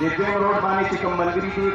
د دې روډ باندې چې کوم ملګری دي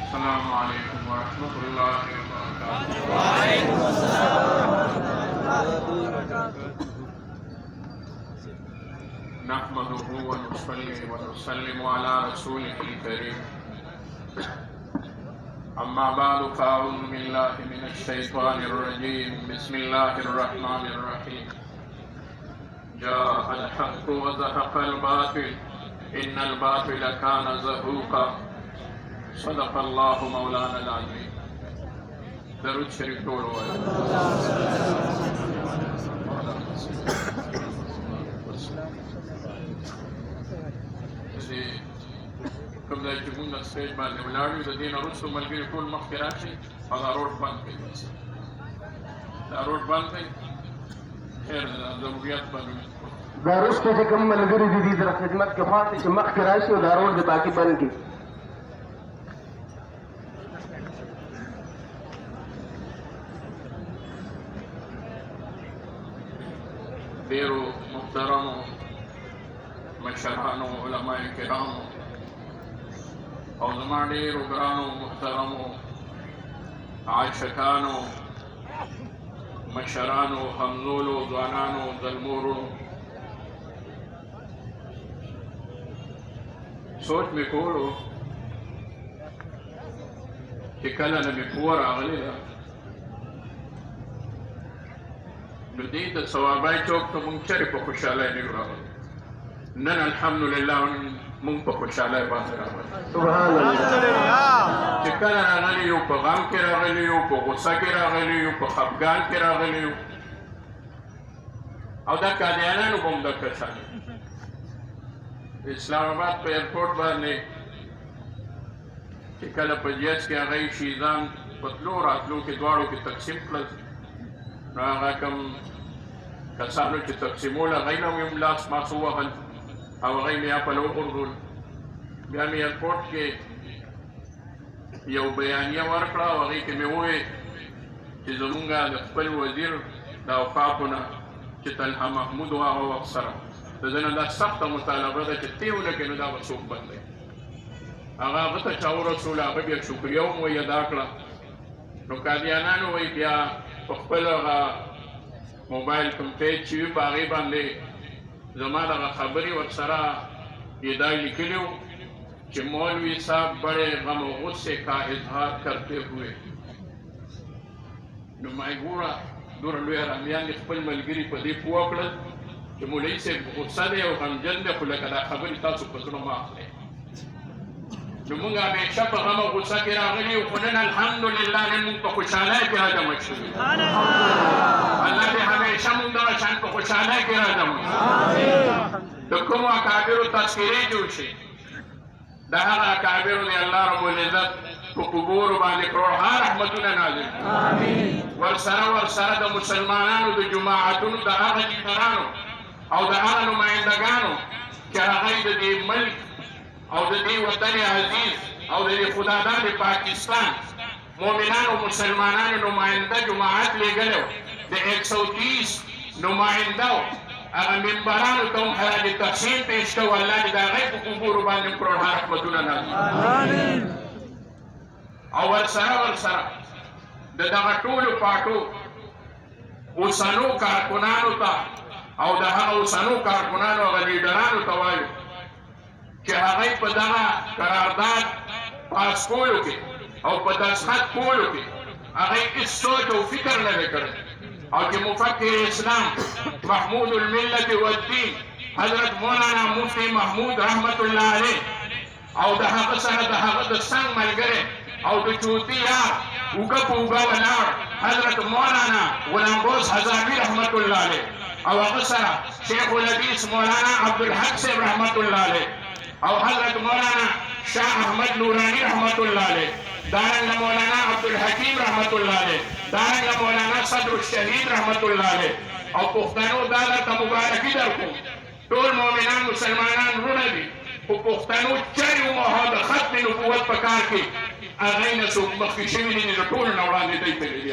السلام علیکم ورحمۃ اللہ وبرکاتہ. وعلیکم السلام ورحمۃ اللہ وبرکاتہ. نحمده ونصلي ونسلم على رسوله الكريم. أما بعد فأعوذ بالله من الشيطان الرجيم. بسم الله الرحمن الرحيم. جاء الحق وزهق الباطل إن الباطل كان زهوقا. صدق الله مولانا العظيم. درود شریف ټول وایي. کوم ځای چې موږ سټیج باندې ولاړ یو د دې نه وروسته ملګري ټول مخکې راشي او دا روډ بند کړي. دا روډ بند کړي خیر ده ضرورت باندې دا وروسته چې کوم ملګري دي دې در خدمت کې پاتې چې مخکې راشي او دا روډ د باقي بند کړي. ډېرو محترمو مشرانو علماء کرامو او زما ډېرو ګرانو محترمو عاشقانو مشرانو همزولو ځوانانو زلمورو سوچ مې کولو چې کله نه مې قوه راغلې ده نو دې د ثوابای چوک ته مونږ چېرې په خوشحالۍ نه یو راغلي. نن الحمدلله مونږ په خوشحالۍ باندې راغلي. سبحان الله. چې کله راغلي یو په غم کې راغلي یو په غوسه کې راغلي یو په خفګان کې راغلي یو او دا قادیانانو به هم دغه شان اسلام آباد په ایرپورټ باندې چې کله په جیس کې هغه شیزان په تلو راتلو کې دواړو کې تقسیم کړل نو هغه کوم کسانو چې تقسیمول هغوی نه مې هم لاس ماس ووهل او هغوی مې اپل وغورځول. بیا مې ایرپورټ کې یو بیانیه ورکړه او هغې کې مې وویل چې زمونږ د خپل وزیر د اوقافو نه چې طلحه محمود و هغه وخت سره د ده نه دا سخته مطالبه ده چې تی ولکې نو دا به څوک بندوي. هغه هغه ته چا ورسول هغه بیا شکریه هم وایي ادا کړه. نو قادیانانو وایي بیا په خپل هغه موبایل کوم پیج چې وي په هغې باندې زما دغه خبرې ورسره یې دا لیکلي وو چې مولوی صاحب بڑے غم و غصے کا اظہار کرتے ہوئے. نو ما یې ګوره دومره لوی ارامیان دې خپل ملګري په دې پوه کړل چې مولوي صاحب غصه دی او غمجن دی خو لکه دا خبرې تاسو په زړه مه اخلئ. نو مونږ همیشه په غم او غصه کې راغلي یو خو نن الحمدلله نن مونږ په خوشحالۍ کې راجمع شوي. الله دې همیشه مونږ دغه شان په خوشحالۍ کې راجمع کړي. د کومو اکابرو تذکرې جوړ شي د هغه اکابرو دی الله رب العزت په قبورو باندې کروڑها رحمتونه نازل کړي. ورسره د مسلمانانو د جماعتونو د هغه لیډرانو او د هغه نمایندګانو چې هغوی د دې ملک او د دې وطن عزیز او د دې خداداد پاکستان مؤمنانو مسلمانانو نماینده جماعت لېږلی د 130 نمایندو هغه ممبرانو ته هم حیات تقسیم پیش کوو. الله دې د هغوی په قبورو باندې کروڑها رحمتونه نازل کړي. او ورسره د دغه ټولو پاټو اوسنو کارکنانو ته او د هغه اوسنو کارکنانو هغه لیډرانو ته وایو چې هغوی په دغه قرارداد پاس کولو کې او په دستخط کولو کې هغوی هېڅ سوچ او فکر نه دی کړی او چې مفکر اسلام محمود الملت والدین حضرت مولانا مفتی محمود رحمت الله علیه او د هغه سره د هغه د څنګ ملګری او د چوتي یار اوږه په اوږه ولاړ حضرت مولانا غلام بوس حضابي رحمت الله علیه او هغه سره شیخ الحدیث مولانا عبدالحق صاحب رحمت الله علیه او حضرت مولانا شاہ احمد نورانی رحمت اللہ علیہ دارنگا مولانا عبدالحکیم رحمت اللہ علیہ دارنگا مولانا صدر الشہید رحمت اللہ علیہ او پختانو دادا تا مبارکی در کو طول مومنان مسلمانان رونا دی او پختانو چاری موها دا ختم نبوت پکار کی اغین سوک مخی شوی دی طول نوران دی تیتر دی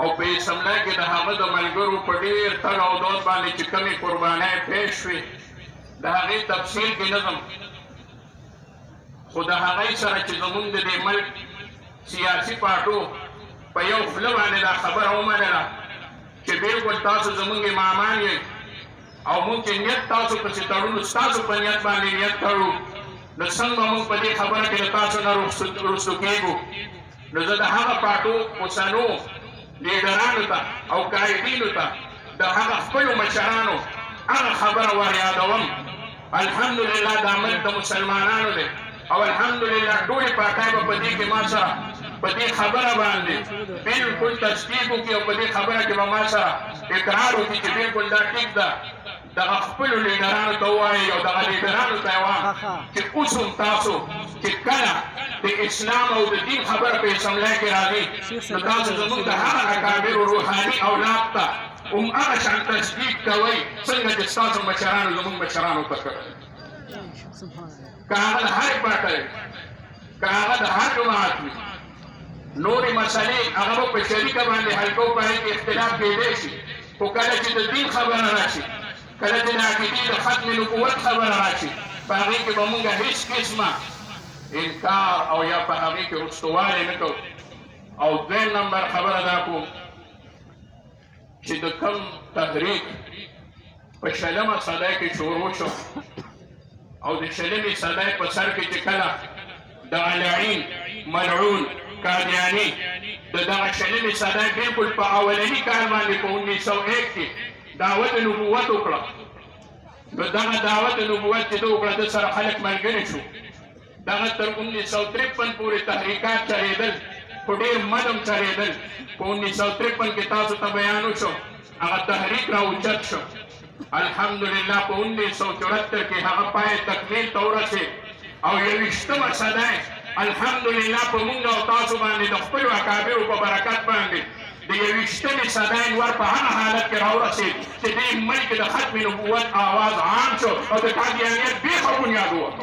او په سمنه کې د هغه د ملګرو په ډېر تګ او دود باندې چې کومې قربانۍ پیښ شوې د هغې تفصیل کې نظم خو د هغې سره چې زمونږ د دې ملک سیاسي پارټو په یو خوله باندې دا خبره ومنله چې بلکل تاسو زمونږ امامان یې او مونږ چې نیت تاسو پسې تړو ستاسو په نیت باندې نیت تړو نو څنګه به مونږ په دې خبره کې د تاسو نه رخصتو کېږو نو زه د هغه پارټو اوسنو لیډرانو ته او قائدینو ته د هغه خپلو مشرانو هغه خبره ور یادوم الحمدلله دا ملک د مسلمانانو دی او الحمدلله ټولې پارټۍ به په دې کې ما سره په دې خبره باندې بلکل تصدیق وکړي او په دې خبره کې به ما سره اقرار وکړي چې بلکل دا ټیک ده دغه خپلو لیډرانو ته ووایي او دغه لیډرانو ته یې وایم چې اوس هم تاسو چې کله د اسلام او د دین خبره په اسمبلی کې راځي نو تاسو زموږ د هغه اکابرو روحاني اولاد ته هم هغه شان تصدیق کوئ څنګه چې ستاسو مشرانو زموږ مشرانو ته کړی که هغه د هرې پارټۍ که هغه د هر جماعت وي نورې مسلې هغه به په شریکه باندې حل کوو په هغې کې اختلاف کېدی شي خو کله چې د دین خبره راشي کله چې د عقیدې د ختم نبوت خبره راشي په هغې کې به مونږ هېڅ قسمه انکار او یا په هغې کې رستوالی نه کوو او دویم نمبر خبره دا کوم چې د کوم تحریک په شلمه صدۍ کې شروع شو او د شلمې صدۍ په سر کې چې کله دغه لعین ملعون قادیاني د دغه شلمې صدۍ بلکل په اولني کال باندې په 1901 کې دعوت نبوت وکړه نو دغه دعوت نبوت چې ده وکړه د سره خلک ملګري شو دغه تر 1953 پورې تحریکات چلېدل خو ډېر مدم چلېدل په 1953 کې تاسو ته بیان وشو هغه تحریک راوچت شو الحمدلله په 1974 کې هغه پای تکمیل ته ورسېد او 21مه صدۍ الحمدلله په مونږ او تاسو باندې د خپلو اکابرو په برکت باندې د 21مې صدۍ انور په هغه حالت کې راورسېد چې دې ملک د ختم نبوت آواز عام شو او د قادیانیت بیخه بنیاد ووتو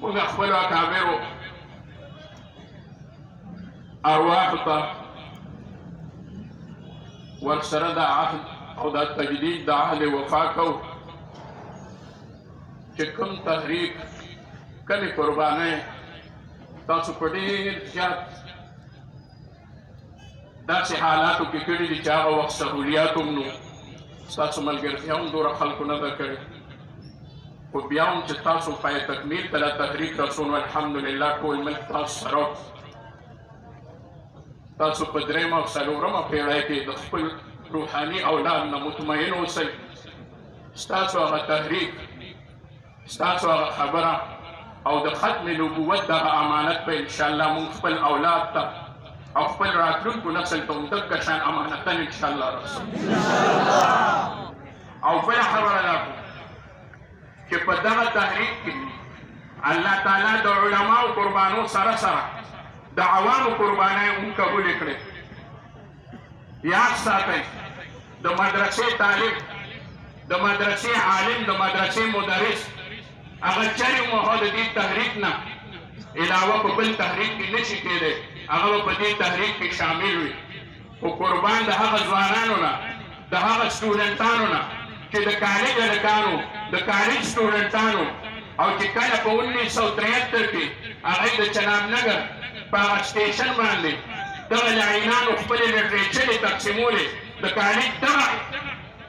موږ خپلو اکابرو ارواحو ته ورسره د عهد او د تجدید د عهد وفا کوو چې کوم تحریک کمې قربانۍ تاسو په ډېر زیات داسې حالاتو کې کړي دي چې هغه وخت سهولیات هم نو ستاسو ملګرتیا هم دومره خلکو نه ده کړې خو بیا هم چې تاسو پای تکمیل ته دا تحریک رسول الحمدلله ټول ملک تاسو سره تاسو په درېیمه او څلورمه پېړۍ کې د خپل روحاني اولاد نه مطمئن اوسئ ستاسو هغه تحریک ستاسو هغه خبره او د ختم نبوت دغه امانت په انشاءالله مونږ خپل اولاد ته او خپل راتلونکو نسل ته هم دغه شان امانتا انشاءالله رسول او بله خبره دا کوم چې په دغه تحریک کې الله تعالی د علماو قربانو سره سره د عوامو قربانۍ هم قبولې کړې یاد ساتئ د مدرسې طالب د مدرسې عالم د مدرسې مدرس هغه چرې مهو د دې تحریک نه علاوه په بل تحریک کې نشي کېدی هغه به په دې تحریک کې شامل وي خو قربان د هغه ځوانانو نه د هغه سټوډنټانو نه چې د کالج هلکانو د کالج سټوډنټانو او چې کله په 1973 کې هغوی د چناب نګر په هغه سټیشن باندې دغه لعینانو خپلې لټریچرې تقسیمولې د کالج دغه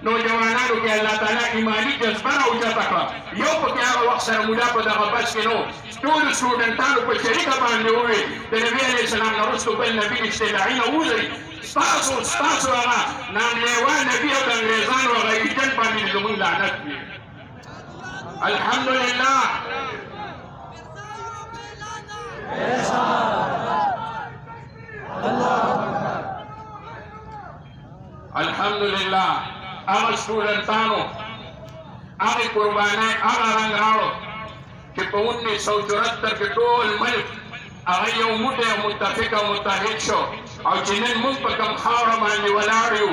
نوجوانانو کې الله تعالی ایماني جذبه راوچته کړه یو پکې هغه وخت سره مولا په دغه بس کې نو ټولو سټوډنټانو په شریکه باندې وویل د نبي علیه السلام نه وروسته بل نبي نشته لعینه ووځئ ستاسو هغه ناملیوا نبي او د انګریزانو هغه ایجنټ باندې زموږ لعنت وي. الحمدلله الحمدلله هغه سټوډنټانو هغه قربانۍ هغه رنګ راوړو چې په 1974 کې ټول ملک هغه یو موټی او متفق او متحد شو او چې نن موږ په کوم خاوره باندې ولاړ یو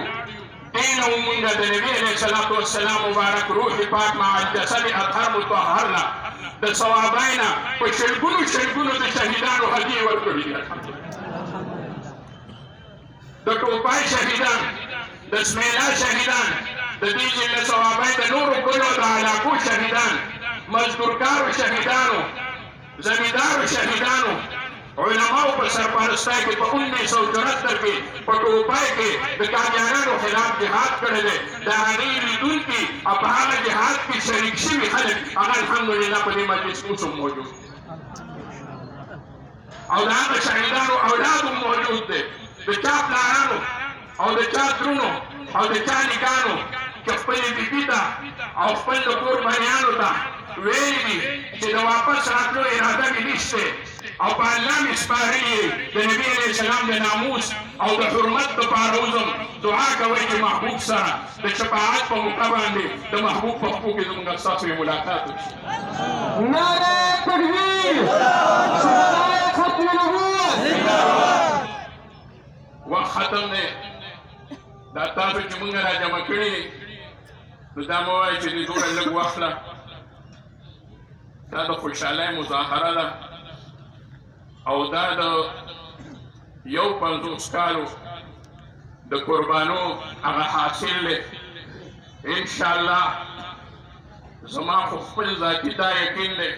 دې نه موږ د نبي علیه الصلاة والسلام مبارک روح پاک مع الجسد اطهر مطهر نه د ثوابای نه په شلګونو د شهیدانو هدیې ورکړي دي. د ټوپای شهیدان د سمیلا شهیدان د دې ځای ثوابای د نورو ګلو د علاقو شهیدان مزدورکارو شهیدانو زمیندارو شهیدانو علماو په سرپرستۍ کې په 1974 کې په ټوپای کې د قادیانانو خلاف جهاد کړی دی. د هغې لیدونکي او په هغه جهاد کې شریک شوي خلک هغه الحمدلله په دې مجلس اوس هم موجود او د هغه شهیدانو اولاد هم موجود دی. د چا پلارانو او د چا ترونو او د چا نیکانو چې خپلې بیبي ته او خپل د کور بنیانو ته ویلي دي چې د واپس راتلو اراده مې نشته او په الله مې سپارلي د نبي علیه السلام د ناموس او د حرمت دپاره وځم. دعا کوئ چې محبوب سره د شفاعت په موقع باندې د محبوب په خپو کې زموږ ستاسو یې ملاقات وشي. نعرہ تکبیر، نعرہ ختم نبوت. وخت ختم دی. دا تاسو چې موږ را جمع کړي دي نو دا مه وایئ چې دې دومره لږ وخت ده. دا د خوشحالۍ مظاهره ده او دا د 50 کالو د قربانو هغه حاصل دی. انشاءالله زما خو خپل ذاتي دا یقین دی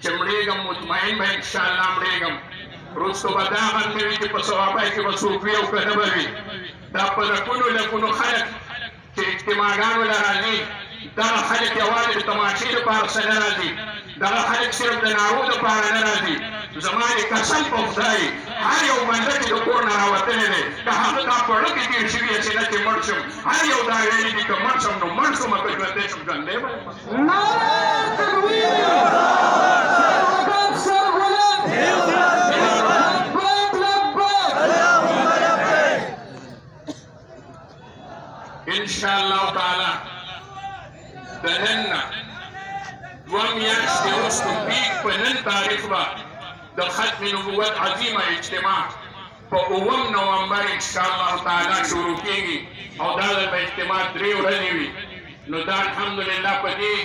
چې مړېږم مطمئن به انشاءالله مړېږم. وروستو به دا غم نه وي چې په ثوابۍ کې به څوک وي او که نه به وي. دا په لکونو خلک چې اجتماعګانو له راځي دغه خلک یوازې د تماشې دپاره څه نه راځي. دغه خلک صرف د نارو دپاره نه راځي. زما د قسم په خدای هر یو بنده چې د کور نه راوتلی دی که هغه دا په زړه کې تېر شوي چې نه چې مړ شم هر یو دا ویلي دي که مړ شم نو مړ شم که ژوندی شم ژوندی به یم. نعرہ تکبیر، سر بلند، لبیک لبیک. انشاءالله تعالی د نن نه 2 میاشتې وروسته پیک په نن تاریخ به د ختم نبوت عظیمه اجتماع په 9 نومبر انشاءالله تعالی شروع کېږي او دا به اجتماع 3 ورځې وي. نو دا الحمدلله په دې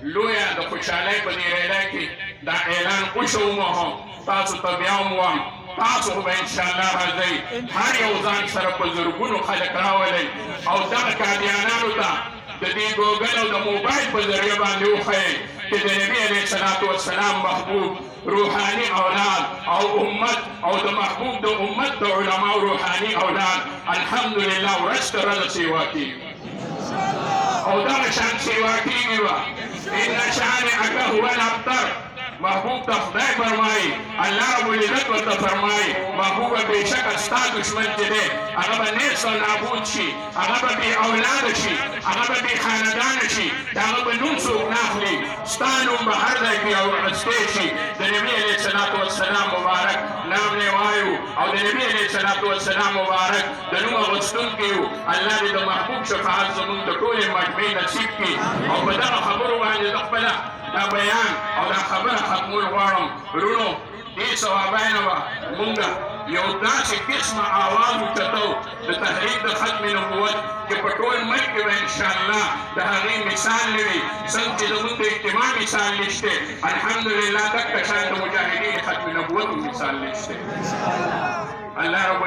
لویه د خوشحالۍ په دې ریډه کې دا اعلان وشو. هم تاسو ته بیا هم وایم تاسو خو به انشاءالله راځئ. هر یو ځان سره په زرګونو خلک راولئ او دغه قادیانانو ته د دې ګوګل او د موبایل په ذریعه باندې وښیئ چې د نبي علیه الصلاة والسلام محبوب روحاني اولاد او امت او د محبوب د امت د علماو روحاني اولاد الحمدلله ورځ تر ورځه سیوا کېږي او دغه شان سیوا کېږي به. ان شانئک هو الابتر. محبوب ته خدای فرمایي الله رب العزت ورته فرمایي محبوبه بېشکه ستا دشمن چې دی هغه به نیست او نابود شي، هغه به بې اولاده شي، هغه به بې خاندانه شي، د هغه به نوم څوک نه اخلي. ستا نوم به هر ځای کې اخیستی شي. د نبي علیه الصلاة والسلام مبارک نام یې وایو او د نبي علیه الصلاة والسلام مبارک د نوم اخیستونکي یو. الله دې د محبوب شفاعت زموږ د ټولې مجمعې نصیب کړي او په دغه خبرو باندې زه خپله دا بیان او دا خبره ختمول غواړم. ورونو دې ثوابۍ نه به مونږ یو داسې قسمه آواز اوچتو د تحریک د ختم نبوت چې په ټول ملک کې به انشاءالله د هغې مثال نه وي څنګه چې زموږ د اجتماع مثال نشته. الحمدلله دغه شان د مجاهدین ختم نبوت مثال نشته. الله رب